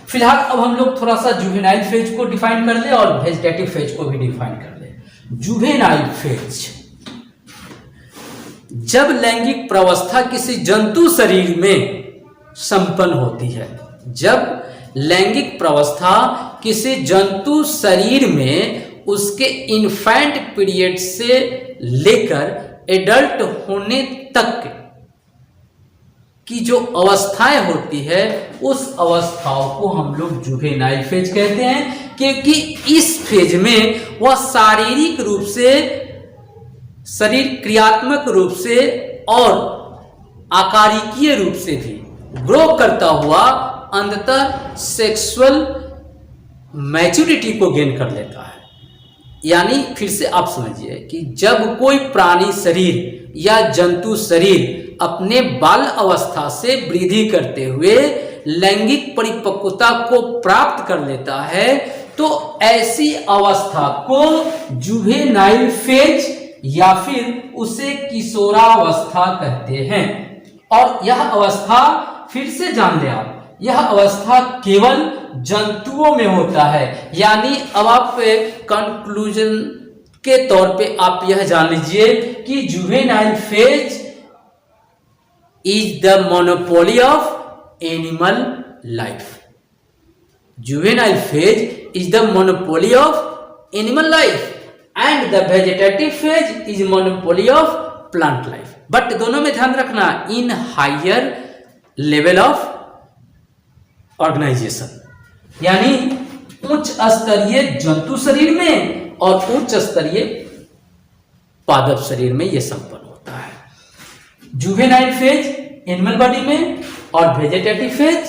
फिलहाल अब हम लोग थोड़ा सा जुवेनाइल फेज को डिफाइन कर ले और वेजिटेटिव फेज को भी डिफाइन कर ले। जुवेनाइल फेज, जब लैंगिक प्रवस्था किसी जंतु शरीर में संपन्न होती है, जब लैंगिक प्रवस्था किसी जंतु शरीर में उसके इन्फेंट पीरियड से लेकर एडल्ट होने तक की जो अवस्थाएं होती है, उस अवस्थाओं को हम लोग जुवेनाइल फेज कहते हैं, क्योंकि इस फेज में वह शारीरिक रूप से, शरीर क्रियात्मक रूप से और आकारिकीय रूप से भी ग्रो करता हुआ अंततः सेक्सुअल मैच्योरिटी को गेन कर लेता है। यानी फिर से आप समझिए कि जब कोई प्राणी शरीर या जंतु शरीर अपने बाल अवस्था से वृद्धि करते हुए लैंगिक परिपक्वता को प्राप्त कर लेता है, तो ऐसी अवस्था को जुवेनाइल फेज या फिर उसे किशोरावस्था कहते हैं। और यह अवस्था, फिर से जान ले आप, यह अवस्था केवल जंतुओं में होता है। यानी अब आप कंक्लूजन के तौर पे आप यह जान लीजिए कि juvenile phase is the monopoly of animal life. Juvenile phase is the monopoly of animal life and the vegetative phase is monopoly of plant life. But दोनों में ध्यान रखना, in higher level of organization, यानी उच्च स्तरीय जंतु शरीर में और उच्च स्तरीय पादप शरीर में यह संपन्न होता है। जुवेनाइल फेज एनिमल बॉडी में और वेजिटेटिव फेज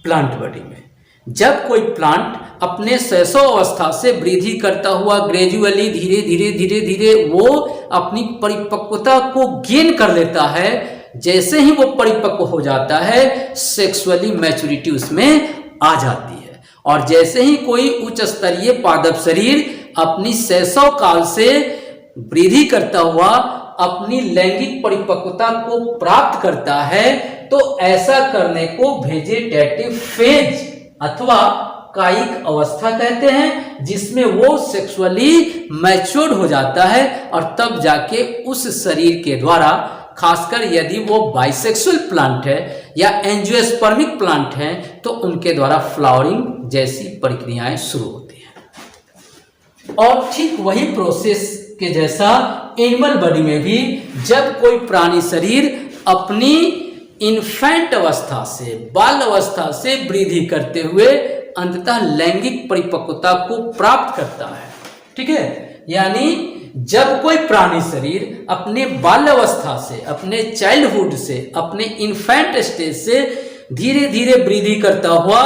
प्लांट बॉडी में। जब कोई प्लांट अपने शैशव अवस्था से वृद्धि करता हुआ ग्रेजुअली धीरे धीरे धीरे धीरे वो अपनी परिपक्वता को गेन कर लेता है, जैसे ही वो परिपक्व हो जाता है सेक्सुअली मैच्योरिटी उसमें आ जाती है। और जैसे ही कोई उच्च स्तरीय पादप शरीर अपनी शैशव काल से वृद्धि करता हुआ अपनी लैंगिक परिपक्वता को प्राप्त करता है, तो ऐसा करने को वेजिटेटिव फेज अथवा कायिक अवस्था कहते हैं, जिसमें वो सेक्सुअली मैच्योर्ड हो जाता है और तब जाके उस शरीर के द्वारा, खासकर यदि वो बाइसेक्सुअल प्लांट है या एंजियोस्पर्मिक प्लांट है, तो उनके द्वारा फ्लावरिंग जैसी प्रक्रियाएं शुरू होती हैं। और ठीक वही प्रोसेस के जैसा एनिमल बॉडी में भी जब कोई प्राणी शरीर अपनी इन्फेंट अवस्था से, बाल अवस्था से वृद्धि करते हुए अंततः लैंगिक परिपक्वता को प्राप्त करता है, ठीक है, यानी जब कोई प्राणी शरीर अपने बाल्यावस्था से, अपने चाइल्डहुड से, अपने इन्फेंट स्टेज से धीरे धीरे वृद्धि करता हुआ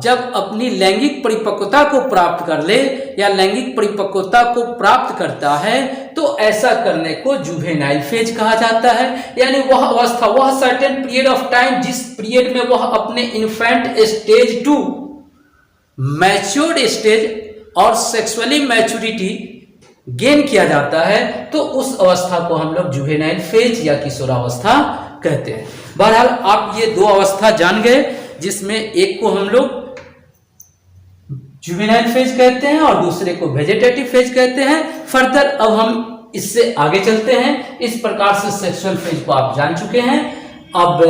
जब अपनी लैंगिक परिपक्वता को प्राप्त कर ले या लैंगिक परिपक्वता को प्राप्त करता है, तो ऐसा करने को जुवेनाइल फेज कहा जाता है। यानी वह अवस्था, वह सर्टेन पीरियड ऑफ टाइम जिस पीरियड में वह अपने infant stage to matured stage और सेक्सुअली मैच्योरिटी गेन किया जाता है, तो उस अवस्था को हम लोग जुवेनाइल फेज या किशोरावस्था कहते हैं। बहरहाल आप ये दो अवस्था जान गए, जिसमें एक को हम लोग जुवेनाइल फेज कहते हैं और दूसरे को वेजिटेटिव फेज कहते हैं। फर्दर अब हम इससे आगे चलते हैं। इस प्रकार से सेक्सुअल फेज को आप जान चुके हैं। अब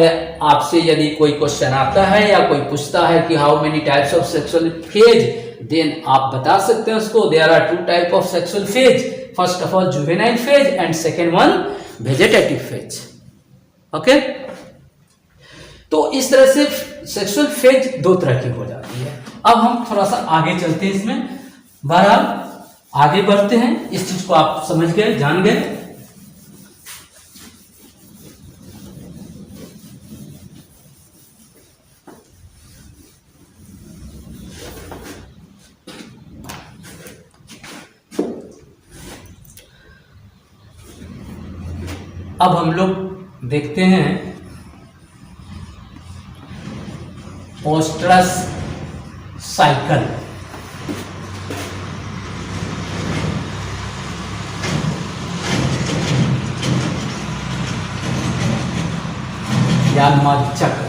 आपसे यदि कोई क्वेश्चन आता है या कोई पूछता है कि how many types of sexual phase, then आप बता सकते हैं उसको, there are 2 type of sexual phase, first of all juvenile phase and second one vegetative phase. Okay, तो इस तरह से सेक्सुअल फेज 2 तरह की हो जाती है। अब हम थोड़ा सा आगे चलते हैं इसमें, बहरहाल आगे बढ़ते हैं। इस चीज को आप समझ गए, जान गए। अब हम लोग देखते हैं ओस्ट्रस साइकिल। या मध चक्र।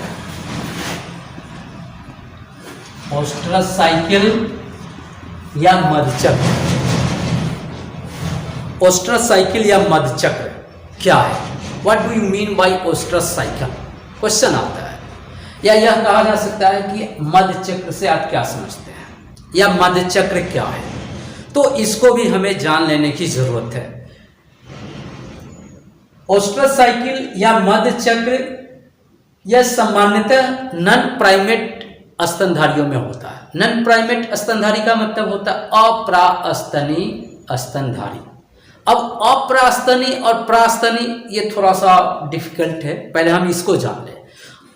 ओस्ट्रस साइकिल या मधचक्र। ओस्ट्रस साइकिल या मधचक्र क्या है? What do you mean by oestrus cycle? Question आता है। या यह कहा जा सकता है कि मधचक्र से आप क्या समझते हैं, या मधचक्र क्या है? तो इसको भी हमें जान लेने की जरूरत है। ओस्ट्रस साइकिल या मधचक्र यह सामान्यतः नन प्राइमेट स्तनधारियों में होता है। नन प्राइमेट स्तनधारी का मतलब होता है अप्रास्तनी स्तनधारी। अब अप्रास्तनी और प्रास्तनी ये थोड़ा सा डिफिकल्ट है, पहले हम इसको जान लें।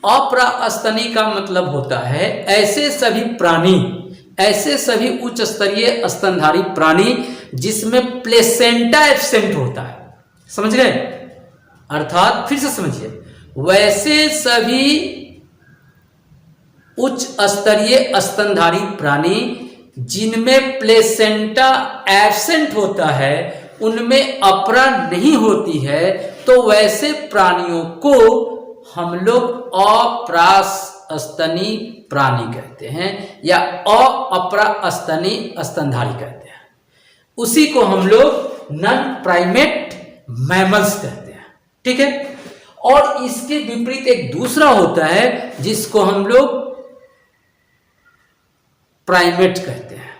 अप्रास्तनी का मतलब होता है ऐसे सभी प्राणी, ऐसे सभी उच्च स्तरीय स्तनधारी प्राणी जिसमें प्लेसेंटा एब्सेंट होता है। समझ गए? अर्थात फिर से समझिए, वैसे सभी उच्च स्तरीय स्तनधारी प्राणी जिनमें प्लेसेंटा एब्सेंट होता है, उनमें अपरा नहीं होती है, तो वैसे प्राणियों को हम लोग अप्रास्तनी प्राणी कहते हैं या अप्रास्तनी स्तनधारी कहते हैं। उसी को हम लोग नन प्राइमेट मैमल्स कहते हैं। ठीक है? और इसके विपरीत एक दूसरा होता है जिसको हम लोग प्राइमेट कहते हैं,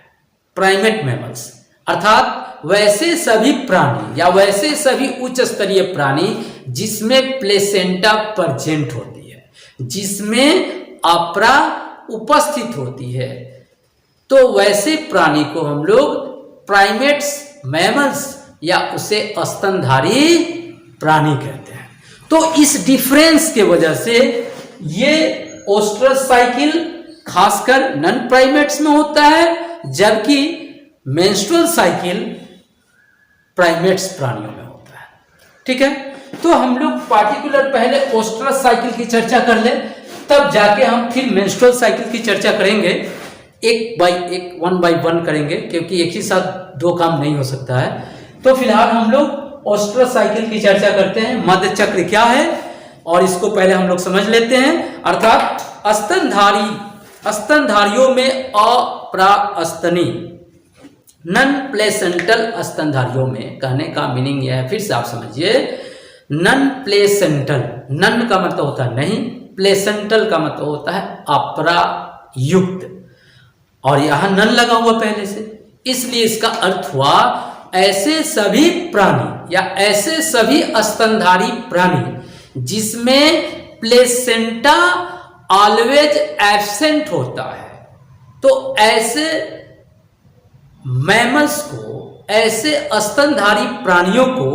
प्राइमेट मैमल्स। अर्थात वैसे सभी प्राणी या वैसे सभी उच्च स्तरीय प्राणी जिसमें प्लेसेंटा प्रेजेंट होती है, जिसमें अपरा उपस्थित होती है, तो वैसे प्राणी को हम लोग प्राइमेट्स मैमल्स या उसे स्तनधारी प्राणी कहते हैं। तो इस डिफरेंस के वजह से ये ओस्ट्रस साइकिल खासकर नन प्राइमेट्स में होता है, जबकि मेंस्ट्रुअल साइकिल प्राइमेट्स प्राणियों में होता है। ठीक है? तो हम लोग पार्टिकुलर पहले ओस्ट्रस साइकिल की चर्चा कर ले, तब जाके हम फिर मेंस्ट्रुअल साइकिल की चर्चा करेंगे। एक बाय एक, वन बाय वन करेंगे, क्योंकि एक ही साथ दो काम नहीं हो सकता है। तो फिलहाल हम लोग ओस्ट्रस साइकिल की चर्चा करते हैं। मधचक्र क्या है और इसको पहले हम लोग समझ लेते हैं। अर्थात स्तनधारियों में अप्रास्तनी नन प्लेसेंटल स्तनधारियों में, कहने का मीनिंग यह है, फिर से आप समझिए, नन प्लेसेंटल, नन का मतलब होता है नहीं, प्लेसेंटल का मतलब होता है अपरायुक्त, और यहां नन लगा हुआ पहले से, इसलिए इसका अर्थ हुआ ऐसे सभी प्राणी या ऐसे सभी स्तनधारी प्राणी जिसमें प्लेसेंटा ऑलवेज एब्सेंट होता है। तो ऐसे मैमल्स को, ऐसे स्तनधारी प्राणियों को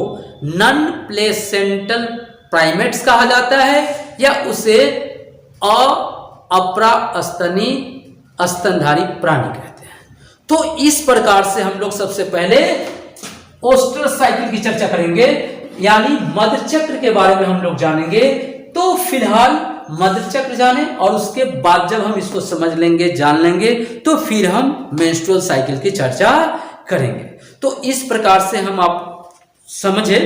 नन प्लेसेंटल प्राइमेट्स कहा जाता है या उसे अप्रास्तनी स्तनधारी प्राणी कहते हैं। तो इस प्रकार से हम लोग सबसे पहले ओस्ट्रस साइकिल की चर्चा करेंगे, यानी मधचक्र के बारे में हम लोग जानेंगे। तो फिलहाल मधचक्र जाने और उसके बाद जब हम इसको समझ लेंगे, जान लेंगे, तो फिर हम मेंस्ट्रुअल साइकिल की चर्चा करेंगे। तो इस प्रकार से हम आप समझे,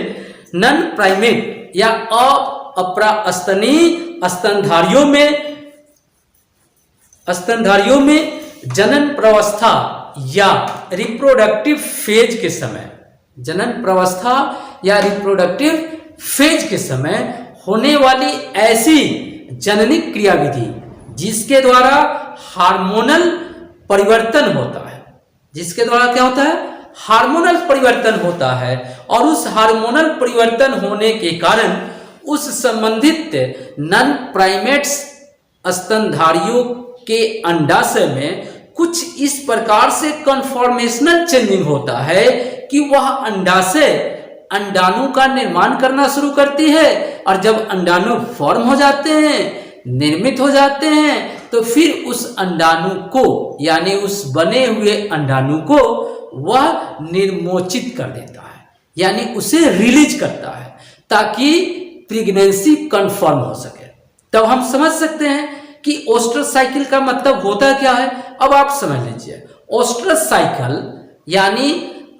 नन प्राइमेट या अप्रास्तनी स्तनधारियों में जनन प्रावस्था या रिप्रोडक्टिव फेज के समय, जनन प्रावस्था या रिप्रोडक्टिव फेज के समय होने वाली ऐसी जननी क्रियाविधि जिसके द्वारा हार्मोनल परिवर्तन होता है, जिसके द्वारा क्या होता है, हार्मोनल परिवर्तन होता है, और उस हार्मोनल परिवर्तन होने के कारण उस संबंधित नन प्राइमेट्स स्तनधारियों के अंडाशय में कुछ इस प्रकार से कन्फॉर्मेशनल चेंजिंग होता है कि वह अंडाशय अंडाणु का निर्माण करना शुरू करती है, और जब अंडाणु फॉर्म हो जाते हैं, निर्मित हो जाते हैं, तो फिर उस अंडाणु को, यानी उस बने हुए अंडाणु को वह निर्मोचित कर देता है, यानी उसे रिलीज करता है, ताकि प्रेगनेंसी कंफर्म हो सके। तब हम समझ सकते हैं कि ओस्ट्रस साइकिल का मतलब होता क्या है। अब आप समझ लीजिए, ओस्ट्रस साइकिल यानी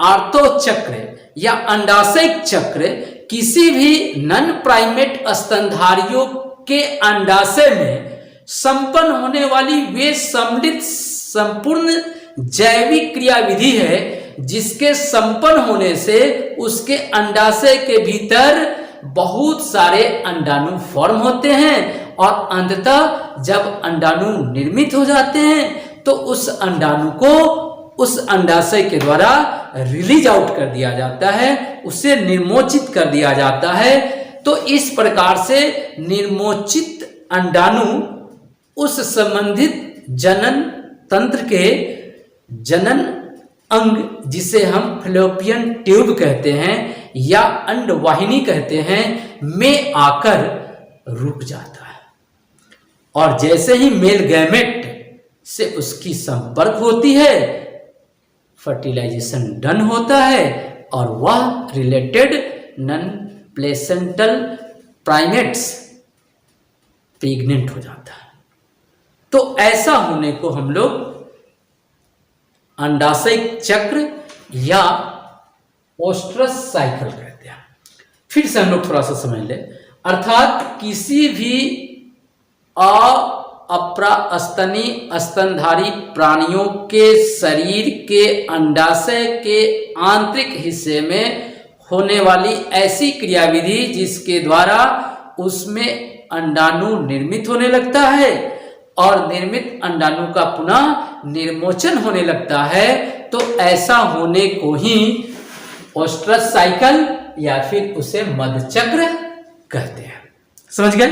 आर्थो चक्र या अंडाशय चक्र किसी भी नन प्राइमेट स्तनधारियों के अंडाशय में संपन्न होने वाली वे सम्मिलित संपूर्ण जैविक क्रियाविधि है जिसके संपन्न होने से उसके अंडाशय के भीतर बहुत सारे अंडाणु फॉर्म होते हैं और अंततः जब अंडाणु निर्मित हो जाते हैं तो उस अंडाणु को उस अंडाशय के द्वारा रिलीज आउट कर दिया जाता है, उसे निर्मोचित कर दिया जाता है। तो इस प्रकार से निर्मोचित अंडाणु उस संबंधित जनन तंत्र के जनन अंग जिसे हम फैलोपियन ट्यूब कहते हैं या अंडवाहिनी कहते हैं में आकर रुक जाता है और जैसे ही मेल गैमेट से उसकी संपर्क होती है फर्टिलाइजेशन डन होता है और वह related non placental primates pregnant हो जाता है। तो ऐसा होने को हम लोग अंडाशय चक्र या ओस्ट्रस साइकिल कहते हैं। फिर से हम लोग थोड़ा सा समझ लें, अर्थात किसी भी अपरास्तनी स्तनधारी प्राणियों के शरीर के अंडाशय के आंतरिक हिस्से में होने वाली ऐसी क्रियाविधि जिसके द्वारा उसमें अंडाणु निर्मित होने लगता है और निर्मित अंडाणु का पुनः निर्मोचन होने लगता है, तो ऐसा होने को ही ओस्ट्रस साइकिल या फिर उसे मधुचक्र कहते हैं। समझ गए?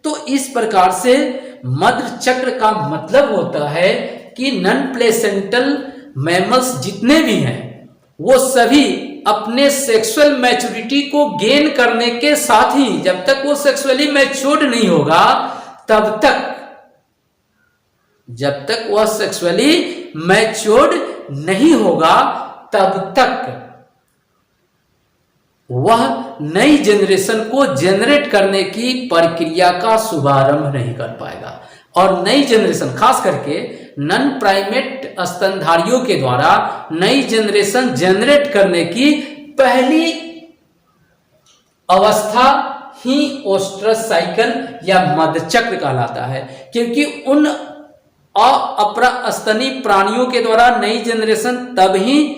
तो इस प्रकार से मधुचक्र का मतलब होता है कि नॉन प्लेसेंटल मैमल्स जितने भी हैं वो सभी अपने सेक्सुअल मैच्योरिटी को गेन करने के साथ ही जब तक वो सेक्सुअली मैच्योर्ड नहीं होगा तब तक, जब तक वह सेक्सुअली मैच्योर्ड नहीं होगा तब तक वह नई जनरेशन को जनरेट करने की प्रक्रिया का शुभारंभ नहीं कर पाएगा। और नई जनरेशन खास करके नॉन प्राइमेट स्तनधारियों के द्वारा नई जनरेशन जनरेट करने की पहली अवस्था ही ओस्ट्रस साइकिल या मधुचक्र कहलाता है, क्योंकि उन अपरास्तनी प्राणियों के द्वारा नई जनरेशन तब ही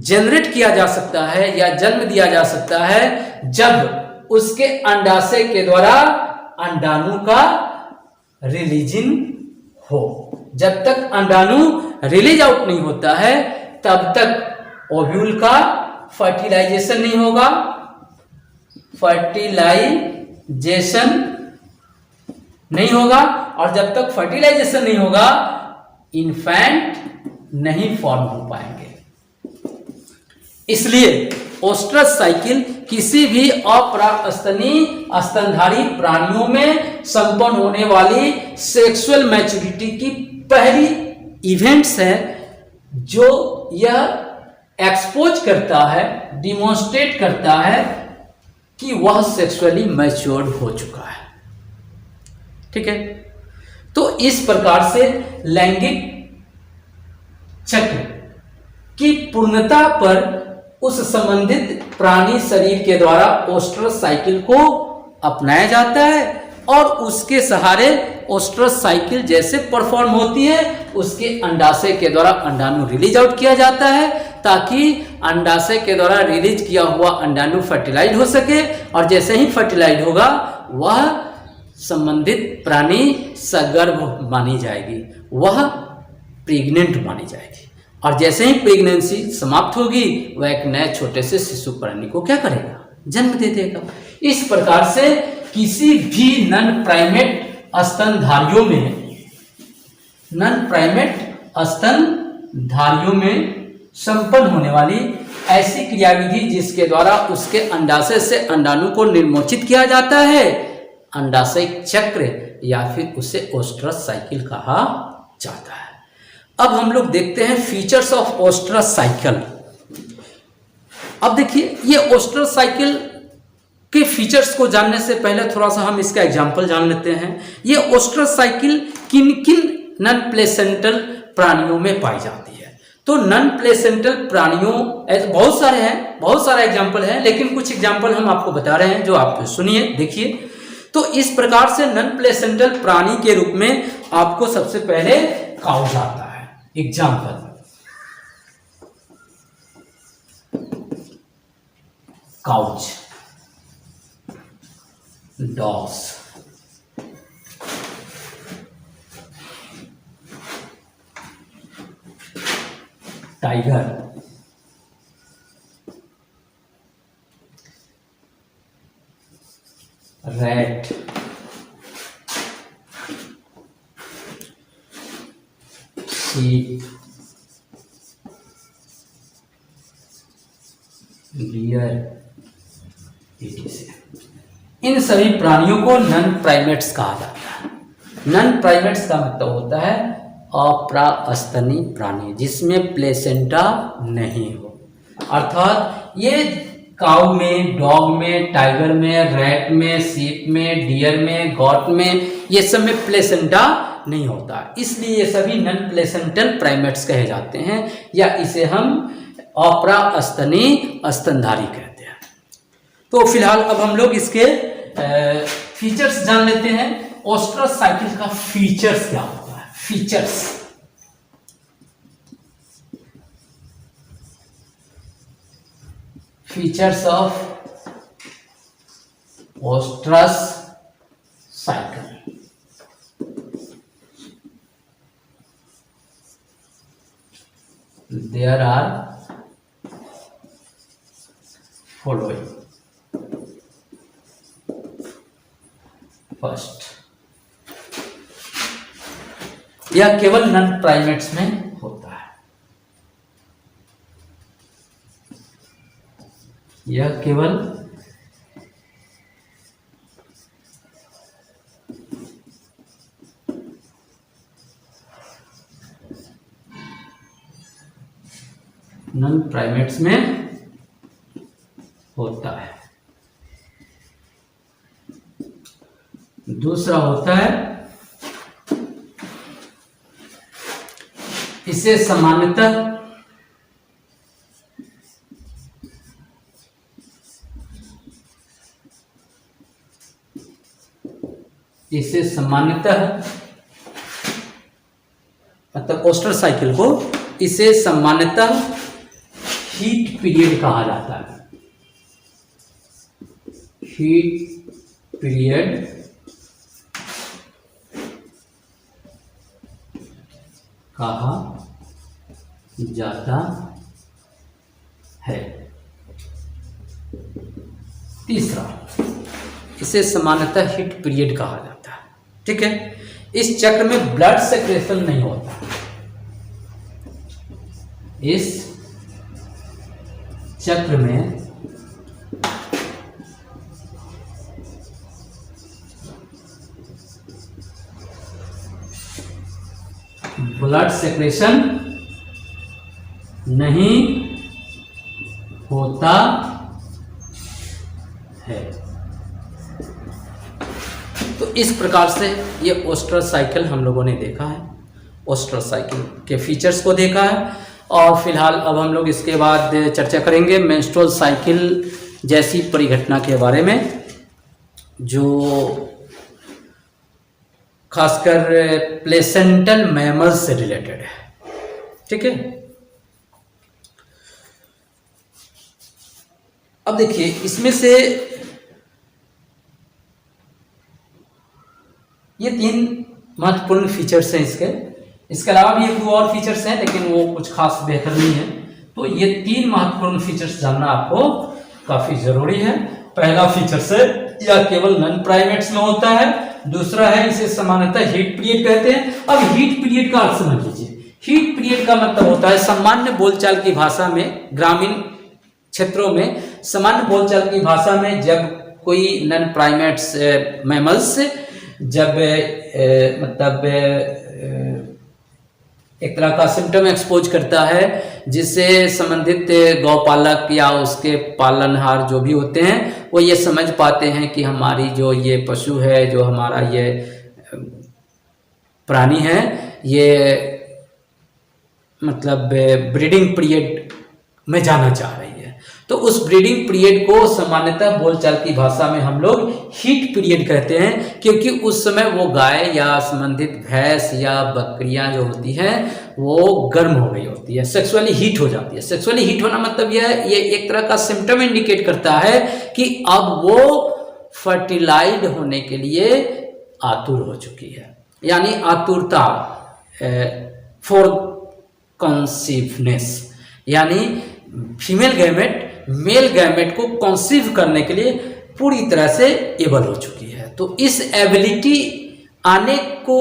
जनरेट किया जा सकता है या जन्म दिया जा सकता है जब उसके अंडाशय के द्वारा अंडाणु का रिलीजिंग हो। जब तक अंडाणु रिलीज आउट नहीं होता है तब तक ओव्यूल का फर्टिलाइजेशन नहीं होगा, फर्टिलाइजेशन नहीं होगा, और जब तक फर्टिलाइजेशन नहीं होगा इन्फेंट नहीं फॉर्म हो पाएंगे। इसलिए ओस्ट्रस साइकिल किसी भी अपरास्तनी स्तनधारी प्राणियों में संपन्न होने वाली सेक्सुअल मैच्योरिटी की पहली इवेंट्स है जो यह एक्सपोज करता है, डिमोन्स्ट्रेट करता है कि वह सेक्सुअली मैच्योर्ड हो चुका है। ठीक है, तो इस प्रकार से लैंगिक चक्र की पूर्णता पर उस संबंधित प्राणी शरीर के द्वारा ओस्ट्रस साइकिल को अपनाया जाता है और उसके सहारे ओस्ट्रस साइकिल जैसे परफॉर्म होती है उसके अंडाशय के द्वारा अंडाणु रिलीज आउट किया जाता है ताकि अंडाशय के द्वारा रिलीज किया हुआ अंडाणु फर्टिलाइज हो सके, और जैसे ही फर्टिलाइज होगा वह संबंधित प्राणी सगर्भ मानी जाएगी, वह प्रेग्नेंट मानी जाएगी, और जैसे ही प्रेगनेंसी समाप्त होगी वह एक नए छोटे से शिशु प्राणी को क्या करेगा, जन्म दे देगा। इस प्रकार से किसी भी नॉन प्राइमेट स्तनधारियों में संपन्न होने वाली ऐसी क्रियाविधि जिसके द्वारा उसके अंडाशय से अंडाणु को निर्मोचित किया जाता है अंडाशय चक्र या फिर उसे ओस्ट्रस साइकिल कहा जाता है। अब हम लोग देखते हैं फीचर्स ऑफ ओस्ट्रस साइकिल। अब देखिए ये ओस्ट्रस साइकिल के फीचर्स को जानने से पहले थोड़ा सा हम इसका एग्जांपल जान लेते हैं। ये ओस्ट्रस साइकिल किन किन नॉन प्लेसेंटल प्राणियों में पाई जाती है। तो नॉन प्लेसेंटल प्राणियों ऐसे बहुत सारे हैं, बहुत सारा एग्जांपल है, लेकिन कुछ एग्जांपल हम आपको बता रहे हैं जो आप सुनिए देखिए। तो इस प्रकार से नॉन प्लेसेंटल प्राणी के रूप में आपको सबसे पहले काऊ आता है। Example, couch, dogs, tiger, rat, sheep, deer, इन सभी प्राणियों को नन प्राइमेट्स कहा जाता है। नन प्राइमेट्स का मतलब होता है अप्रास्तनी प्राणी, जिसमें प्लेसेंटा नहीं हो। अर्थात ये काऊ में, डॉग में, टाइगर में, रैट में, सीप में, डियर में, गॉट में, ये सब में प्लेसेंटा नहीं होता, इसलिए ये सभी नन प्लेसेंटल प्राइमेट्स कहे जाते हैं, या इसे हम अप्रास्तनी स्तनधारी कहते हैं। तो फिलहाल अब हम लोग इसके फीचर्स जान लेते हैं। ओस्ट्रोसाइकिल का फीचर्स क्या होता है? Features of oestrus cycle. There are following. First, यह केवल नन प्राइमेट्स में होता है। यह केवल नन प्राइमेट्स में होता है। दूसरा होता है, इसे सामान्यतः मतलब ओस्ट्रोसाइकिल को इसे सामान्यतः हीट पीरियड कहा जाता है। हीट पीरियड कहा जाता है। तीसरा, इसे सामान्यतः हीट पीरियड कहा जाता है। ठीक है, इस चक्र में ब्लड सेक्रेशन नहीं होता। इस चक्र में ब्लड सेक्रेशन नहीं होता है। तो इस प्रकार से ये ओस्ट्रोसाइकिल हम लोगों ने देखा है, ओस्ट्रोसाइकिल के फीचर्स को देखा है। और फिलहाल अब हम लोग इसके बाद चर्चा करेंगे मेंस्ट्रुअल साइकिल जैसी परिघटना के बारे में, जो खासकर प्लेसेंटल मैमल्स से रिलेटेड है। ठीक है, अब देखिए इसमें से ये 3 महत्वपूर्ण फीचर्स हैं इसके अलावा भी 1-2 और फीचर्स हैं, लेकिन वो कुछ खास बेहतर नहीं है। तो ये 3 महत्वपूर्ण फीचर्स जानना आपको काफी जरूरी है। पहला फीचर्स है, यह केवल नन प्राइमेट्स में होता है। दूसरा है, इसे सामान्यतः हीट पीरियड कहते हैं। अब हीट पीरियड का अर्थ समझ लीजिए। हीट पीरियड का मतलब होता है सामान्य बोलचाल की भाषा में, ग्रामीण क्षेत्रों में सामान्य बोलचाल की भाषा में, जब कोई नन प्राइमेट्स मैमल्स जब एक तरह का सिम्टम एक्सपोज करता है, जिससे संबंधित गौपालक या उसके पालनहार जो भी होते हैं वो ये समझ पाते हैं कि हमारी जो ये पशु है, जो हमारा ये प्राणी है, ये मतलब ब्रीडिंग पीरियड में जाना चाह रही है। तो उस ब्रीडिंग पीरियड को सामान्यतः बोलचाल की भाषा में हम लोग हीट पीरियड कहते हैं, क्योंकि उस समय वो गाय या संबंधित भैंस या बकरियां जो होती हैं वो गर्म हो गई होती है, सेक्सुअली हीट हो जाती है। सेक्सुअली हीट होना मतलब ये एक तरह का सिम्टम इंडिकेट करता है कि अब वो फर्टिलाइज होने के लिए आतुर हो चुकी है, यानी आतुरता फॉर कंसीवनेस, यानी फीमेल गैमेट मेल गैमेट को कंसीव करने के लिए पूरी तरह से एबल हो चुकी है। तो इस एबिलिटी आने को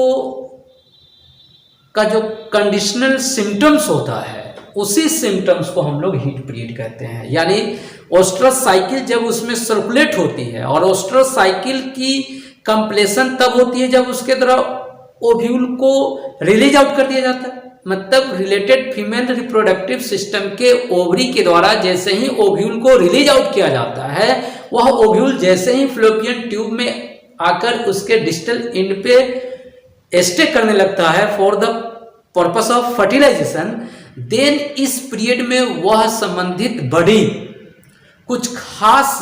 का जो कंडीशनल सिम्टम्स होता है, उसी सिम्टम्स को हम लोग हीट पीरियड कहते हैं। यानी ओस्ट्रस साइकिल जब उसमें सर्कुलेट होती है, और ओस्ट्रस साइकिल की कंप्लीशन तब होती है जब उसके द्वारा ओव्यूल को रिलीज आउट कर दिया जाता है। मतलब रिलेटेड फीमेल रिप्रोडक्टिव सिस्टम के ओवरी के द्वारा जैसे ही ओव्यूल को रिलीज आउट किया जाता है, वह ओव्यूल जैसे ही फ्लोपियन ट्यूब में आकर उसके डिस्टल एंड पे स्टे करने लगता है for the purpose of fertilization, then इस पीरियड में वह संबंधित बॉडी कुछ खास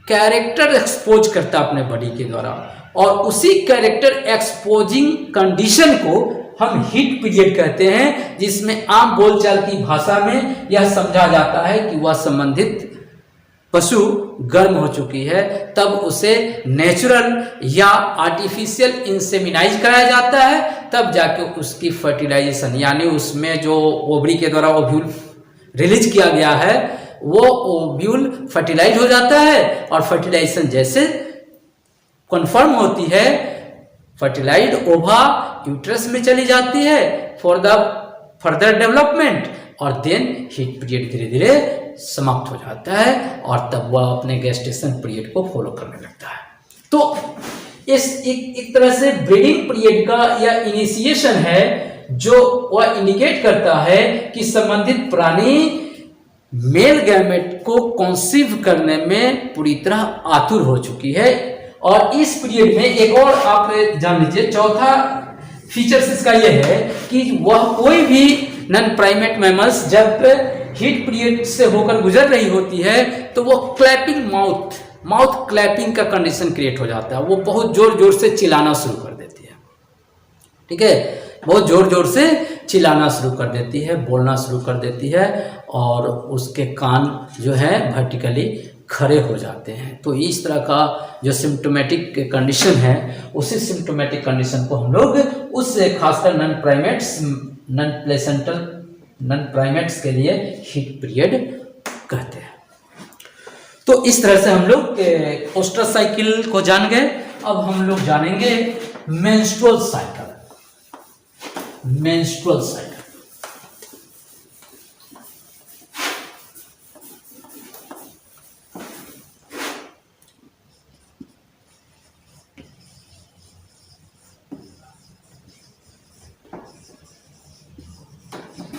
कैरेक्टर एक्सपोज करता है अपने बॉडी के द्वारा, और उसी कैरेक्टर एक्सपोजिंग कंडीशन को हम हीट पीरियड कहते हैं, जिसमें आम बोलचाल की भाषा में यह समझा जाता है कि वह संबंधित पशु गर्म हो चुकी है। तब उसे नेचुरल या आर्टिफिशियल इंसेमिनाइज कराया जाता है, तब जाके उसकी फर्टिलाइजेशन, यानी उसमें जो ओवरी के द्वारा ओव्यूल रिलीज किया गया है वो ओव्यूल फर्टिलाइज हो जाता है, और फर्टिलाइजेशन जैसे कन्फर्म होती है, फर्टिलाइज्ड ओवा यूट्रस में चली जाती है फॉर द फर्दर डेवलपमेंट, और देन हीट पीरियड धीरे धीरे समाप्त हो जाता है, और तब वह अपने गेस्टेशन पीरियड को फॉलो करने लगता है। तो इस एक तरह से ब्रीडिंग पीरियड का यह इनिशिएशन है, जो वह इंडिकेट करता है कि संबंधित प्राणी मेल गैमेट को कंसीव करने में पूरी तरह आतुर हो चुकी है। और इस पीरियड में एक और आप जान लीजिए, चौथा फीचर्स इसका यह है कि वह कोई भी नॉन प्राइमेट मैमल्स जब हीट पीरियड से होकर गुजर रही होती है तो वो क्लैपिंग माउथ क्लैपिंग का कंडीशन क्रिएट हो जाता है। वो बहुत जोर जोर से चिल्लाना शुरू कर देती है, ठीक है, बहुत जोर जोर से चिल्लाना शुरू कर देती है, बोलना शुरू कर देती है, और उसके कान जो है वर्टिकली खड़े हो जाते हैं। तो इस तरह का जो सिम्टोमेटिक कंडीशन है, उसी सिम्टोमेटिक कंडीशन को हम लोग उस खासकर नॉन प्राइमेट्स के लिए हीट पीरियड कहते हैं। तो इस तरह से हम लोग ओस्ट्रस साइकिल को जान गए। अब हम लोग जानेंगे menstrual cycle. Menstrual cycle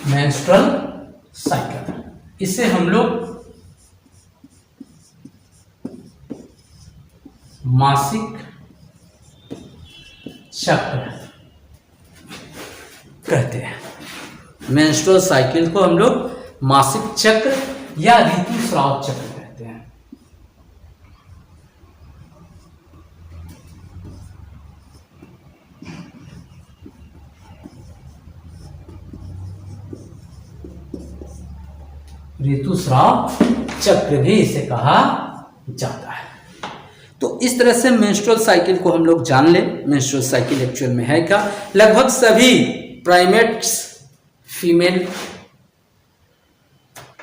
menstrual cycle, इसे हम लोग मासिक चक्र कहते हैं। मेंस्ट्रुअल साइकिल को हम लोग मासिक चक्र या ऋतुस्राव चक्र कहते हैं। ऋतुस्राव चक्र भी इसे कहा जाता है। तो इस तरह से मेंस्ट्रुअल साइकिल को हम लोग जान ले। मेंस्ट्रुअल साइकिल एक्चुअल में है क्या? लगभग सभी प्राइमेट्स फीमेल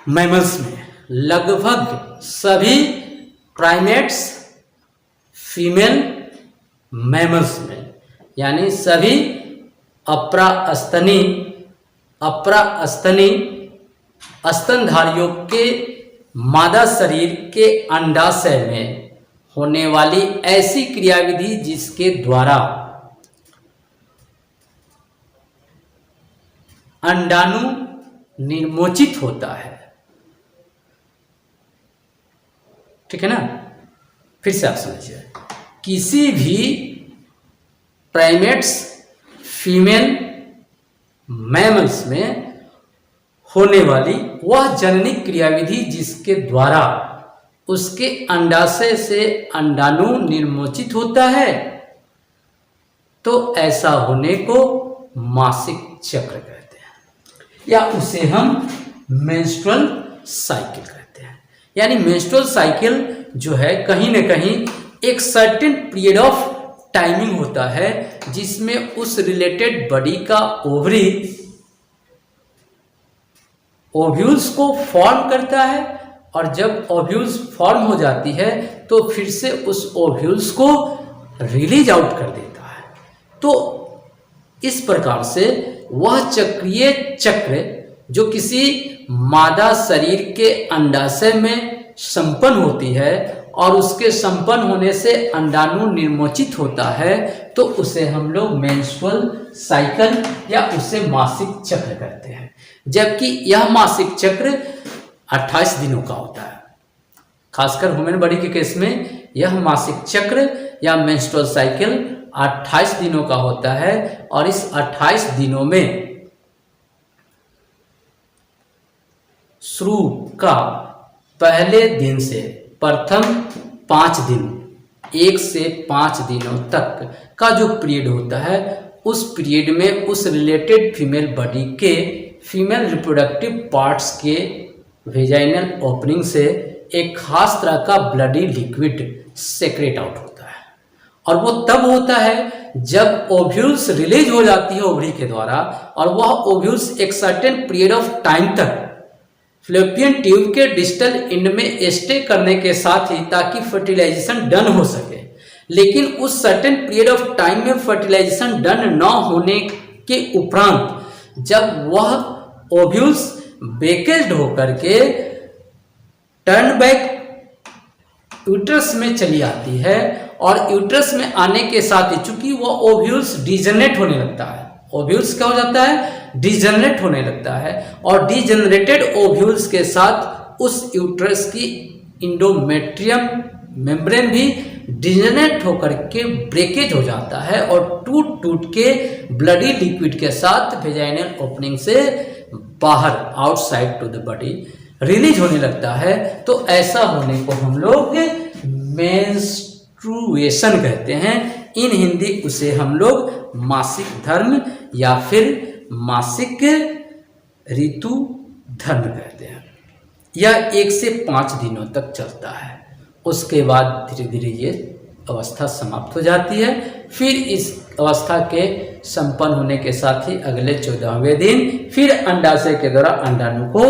मैमल्स में, लगभग सभी प्राइमेट्स फीमेल मैमल्स में, यानी सभी अपरास्तनी स्तनधारियों के मादा शरीर के अंडाशय में होने वाली ऐसी क्रियाविधि जिसके द्वारा अंडाणु निर्मोचित होता है, ठीक है ना? फिर से आप समझिए, किसी भी प्राइमेट्स फीमेल मैमल्स में होने वाली वह जननी क्रियाविधि जिसके द्वारा उसके अंडाशय से अंडाणु निर्मोचित होता है, तो ऐसा होने को मासिक चक्र कहते हैं या उसे हम मेंस्ट्रुअल साइकिल कहते हैं। यानी मेंस्ट्रुअल साइकिल जो है कहीं न कहीं एक सर्टेन पीरियड ऑफ टाइमिंग होता है जिसमें उस रिलेटेड बॉडी का ओवरी ओव्यूल्स को फॉर्म करता है, और जब ओव्यूल्स फॉर्म हो जाती है तो फिर से उस ओव्यूल्स को रिलीज आउट कर देता है। तो इस प्रकार से वह चक्रीय चक्र जो किसी मादा शरीर के अंडाशय में संपन्न होती है और उसके संपन्न होने से अंडाणु निर्मोचित होता है, तो उसे हम लोग मेंस्ट्रुअल साइकिल या उसे मासिक चक्र कहते हैं। जबकि यह मासिक चक्र 28 दिनों का होता है। खासकर ह्यूमन बॉडी के केस में यह मासिक चक्र या मेंस्ट्रुअल साइकिल 28 दिनों का होता है, और इस 28 दिनों में शुरू का पहले दिन से प्रथम 5 दिन 1 से 5 दिनों तक का जो पीरियड होता है, उस पीरियड में उस रिलेटेड फीमेल बॉडी के फीमेल रिप्रोडक्टिव पार्ट्स के वेजाइनल ओपनिंग से एक खास तरह का ब्लडी लिक्विड सेक्रेट आउट होता है, और वो तब होता है जब ओव्यूल्स रिलीज हो जाती है ओवरी के द्वारा, और वह ओव्यूल्स एक सर्टेन पीरियड ऑफ टाइम तक फ्लोपियन ट्यूब के डिस्टल एंड में स्टे करने के साथ ही ताकि फर्टिलाइजेशन डन हो सके। लेकिन उस सर्टेन पीरियड ऑफ टाइम में फर्टिलाइजेशन डन न होने के उपरांत जब वह ओव्यूल्स बेकेज्ड होकर के टर्न बैक यूट्रस में चली आती है, और यूट्रस में आने के साथ ही चूंकि वह ओव्यूल्स डिजनरेट होने लगता है, ओव्यूल्स क्या हो जाता है, डिजनरेट होने लगता है, और डिजनरेटेड ओव्यूल्स के साथ उस यूट्रस की इंडोमेट्रियम मेम्ब्रेन भी डिजनरेट होकर के ब्रेकेज हो जाता है, और टूट टूट के ब्लडी लिक्विड के साथ वेजाइनल ओपनिंग से बाहर outside to the body release होने लगता है। तो ऐसा होने को हम लोग मेंस्ट्रुएशन कहते हैं। इन हिंदी उसे हम लोग मासिक धर्म या फिर मासिक ऋतु धर्म कहते हैं। यह 1 से 5 दिनों तक चलता है। उसके बाद धीरे धीरे ये अवस्था समाप्त हो जाती है। फिर इस अवस्था के संपन्न होने के साथ ही अगले 14वें दिन फिर अंडाशय के द्वारा अंडाणु को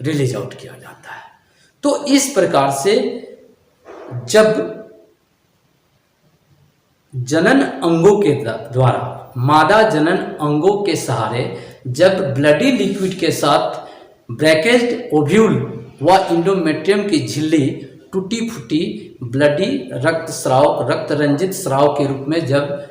रिलीज आउट किया जाता है। तो इस प्रकार से जब जनन अंगों के द्वारा मादा जनन अंगों के सहारे जब ब्लडी लिक्विड के साथ ब्रैकेज्ड ओव्यूल व इंडोमेट्रियम की झिल्ली टूटी फूटी ब्लडी रक्त रंजित स्राव के रूप में जब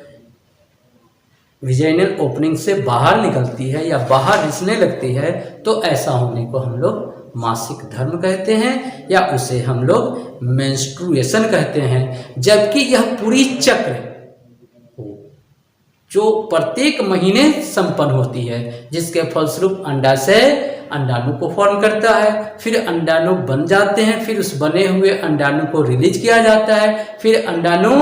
विजाइनल ओपनिंग से बाहर निकलती है या बाहर रिसने लगती है, तो ऐसा होने को हम लोग मासिक धर्म कहते हैं या उसे हम लोग मेंस्ट्रुएशन कहते हैं। जबकि यह पूरी चक्र जो प्रत्येक महीने संपन्न होती है, जिसके फलस्वरूप अंडाशय अंडाणु को फॉर्म करता है, फिर अंडाणु बन जाते हैं, फिर उस बने हुए अंडाणु को रिलीज किया जाता है, फिर अंडाणु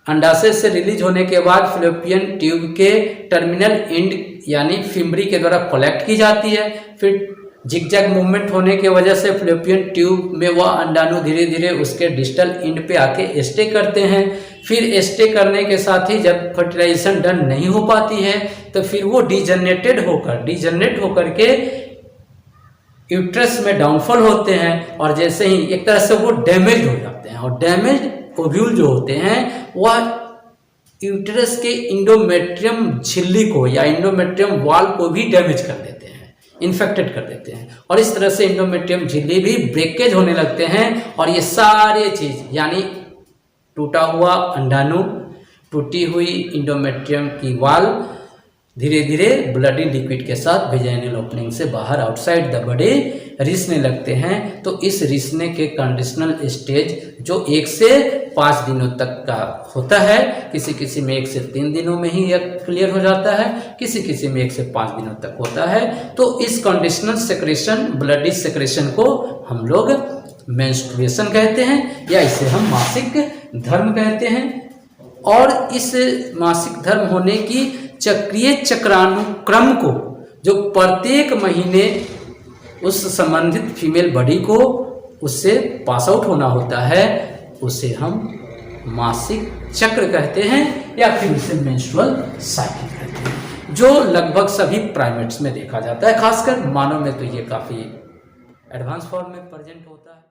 अंडाशय से रिलीज होने के बाद फ्लोपियन ट्यूब के टर्मिनल एंड यानी फिम्बरी के द्वारा कलेक्ट की जाती है। फिर जिगजैग मूवमेंट होने की वजह से फ्लोपियन ट्यूब में वह अंडाणु धीरे धीरे उसके डिस्टल एंड पे आके स्टे करते हैं। फिर स्टे करने के साथ ही जब फर्टिलाइजेशन डन नहीं हो पाती है, तो फिर वो डिजनरेट होकर के यूट्रस में डाउनफॉल होते हैं, और जैसे ही एक तरह से वो डैमेज हो जाते हैं, और डैमेज ओव्यूल जो होते हैं वह यूट्रस के इंडोमेट्रियम झिल्ली को या इंडोमेट्रियम वॉल को भी डैमेज कर देते हैं, इन्फेक्टेड कर देते हैं, और इस तरह से इंडोमेट्रियम झिल्ली भी ब्रेकेज होने लगते हैं। और ये सारे चीज यानी टूटा हुआ अंडाणु, टूटी हुई इंडोमेट्रियम की वॉल धीरे धीरे ब्लडी लिक्विड के साथ वेजाइनल ओपनिंग से बाहर आउटसाइड द बॉडी रिसने लगते हैं तो इस रिसने के कंडीशनल स्टेज जो 1 से 5 दिनों तक का होता है, किसी किसी में 1 से 3 दिनों में ही यह क्लियर हो जाता है, किसी किसी में 1 से 5 दिनों तक होता है। तो इस कंडीशनल सेक्रेशन, ब्लडी सेक्रेशन को हम लोग मेंस्ट्रुएशन कहते हैं या इसे हम मासिक धर्म कहते हैं। और इस मासिक धर्म होने की चक्रीय चक्रानुक्रम को जो प्रत्येक महीने उस संबंधित फीमेल बॉडी को उससे पास आउट होना होता है, उसे हम मासिक चक्र कहते हैं या फिर उसे मेंस्ट्रुअल साइकिल कहते हैं, जो लगभग सभी प्राइमेट्स में देखा जाता है। खासकर मानव में तो ये काफ़ी एडवांस फॉर्म में प्रेजेंट होता है।